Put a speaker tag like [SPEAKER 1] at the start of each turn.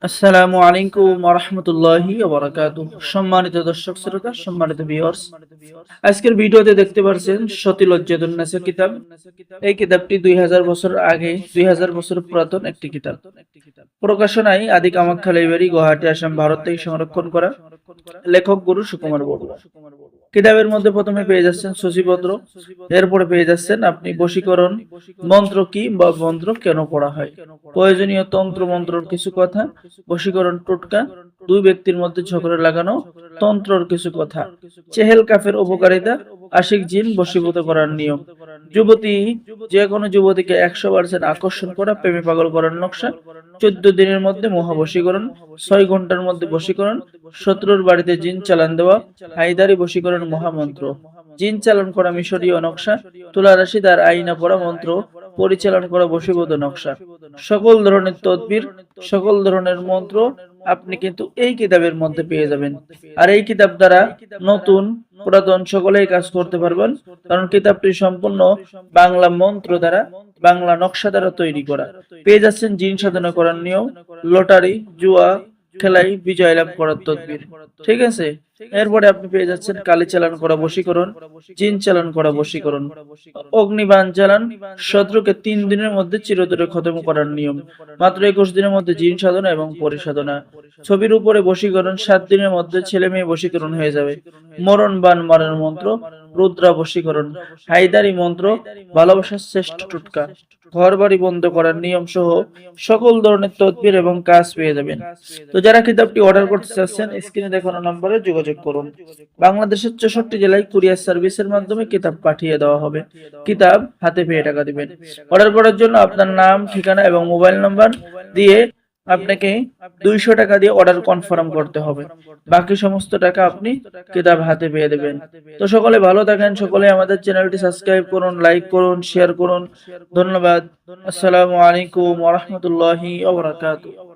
[SPEAKER 1] আসসালামু আলাইকুম ওয়া রাহমাতুল্লাহি ওয়া বারাকাতুহু। সম্মানিত দর্শক শ্রোতা, সম্মানিত ভিউয়ার্স, আজকের ভিডিওতে দেখতে পাচ্ছেন সতিলজ্জাতুন নাসা কিতাব। এই কিতাবটি 2000 বছর আগে, 2000 বছর পুরাতন একটি কিতাব। প্রকাশনায় আদি কামাখ্যা লাইব্রেরি, গুয়াহাটি, আসাম, ভারত থেকে সংরক্ষণ করা। লেখক গুরু সুকুমার বড়ুয়া। কিতাবের মধ্যে প্রথমে পেয়ে যাচ্ছেন সূচিপত্র, এরপরে পেয়ে যাচ্ছেন আপনি বশীকরণ মন্ত্র কি বা মন্ত্র কেন পড়া হয়, প্রয়োজনীয় তন্ত্র মন্ত্রর কিছু কথা, বশীকরণ টোটকা, দুই ব্যক্তির মধ্যে ঝগড়া লাগানো, তন্ত্রর কিছু কথা, চেহেল কাফের উপকারিতা, আশিক জিন বশীভূত করার নিয়ম, যুবতী যে কোনো যুবতীকে 100% আকর্ষণ করা, প্রেমে পাগল করার নকশা, 14 দিনের মধ্যে মহাবশীকরণ, 6 ঘন্টার মধ্যে বশীকরণ, শত্রুর বাড়িতে জিন চালান দেওয়া, হায়দারি বশীকরণ মহামন্ত্র, জিন চালান করা মিশরীয় নকশা, তুলা রাশি তার আইনা পড়া মন্ত্র, পরিচালন করা বশীভূত নকশা, সকল ধরনের তদবির, সকল ধরনের মন্ত্র আপনি কিন্তু এই কিতাবের মধ্যে পেয়ে যাবেন। আর এই কিতাব দ্বারা নতুন পুরাতন সকলেই কাজ করতে পারবেন, কারণ কিতাবটি সম্পূর্ণ বাংলা মন্ত্র দ্বারা, বাংলা নকশা দ্বারা তৈরি করা। পেয়ে যাচ্ছেন জিন সাধনা করার নিয়ম, লটারি, জুয়া খেলাই বিজয় লাভ করার তদবির। ঠিক আছে, এরপরে আপনি পেয়ে যাচ্ছেন কালি চালান করা বশীকরণ, জিন চালান করা বশীকরণ, অগ্নিবাণ চালান, শত্রুকে 3 দিনের মধ্যে চিরতরে খতম করার নিয়ম, মাত্র 21 দিনের মধ্যে জিন সাধনা এবং পরিসাধনা, ছবির উপরে বশীকরণ, 7 দিনের মধ্যে ছেলে মেয়ে বশীকরণ হয়ে যাবে, মরণ বান মারার মন্ত্র, রুদ্রা বশীকরণ, হায়দারি মন্ত্র, ভালোবাসার শ্রেষ্ঠ টুটকা, ঘর বাড়ি বন্ধ করার নিয়ম সহ সকল ধরনের তদবির এবং কাজ পেয়ে যাবেন। তো যারা কিতাবটি অর্ডার করতে চাচ্ছেন, স্ক্রিনে দেখানো নম্বরে যোগাযোগ করুন। বাংলাদেশের 64 জেলায় কুরিয়ার সার্ভিসের মাধ্যমে কিতাব পাঠিয়ে দেওয়া হবে। কিতাব হাতে পেয়ে টাকা দিবেন। অর্ডার করার জন্য আপনার নাম, ঠিকানা এবং মোবাইল নাম্বার দিয়ে আপনাকে 200 টাকা দিয়ে অর্ডার কনফার্ম করতে হবে। বাকি সমস্ত টাকা আপনি কিতাব হাতে পেয়ে দেবেন। তো সকলে ভালো থাকেন, সকলে আমাদের চ্যানেলটি সাবস্ক্রাইব করুন, লাইক করুন, শেয়ার করুন। ধন্যবাদ। আসসালামু আলাইকুম ওয়া রাহমাতুল্লাহি ওয়া বারাকাতুহু।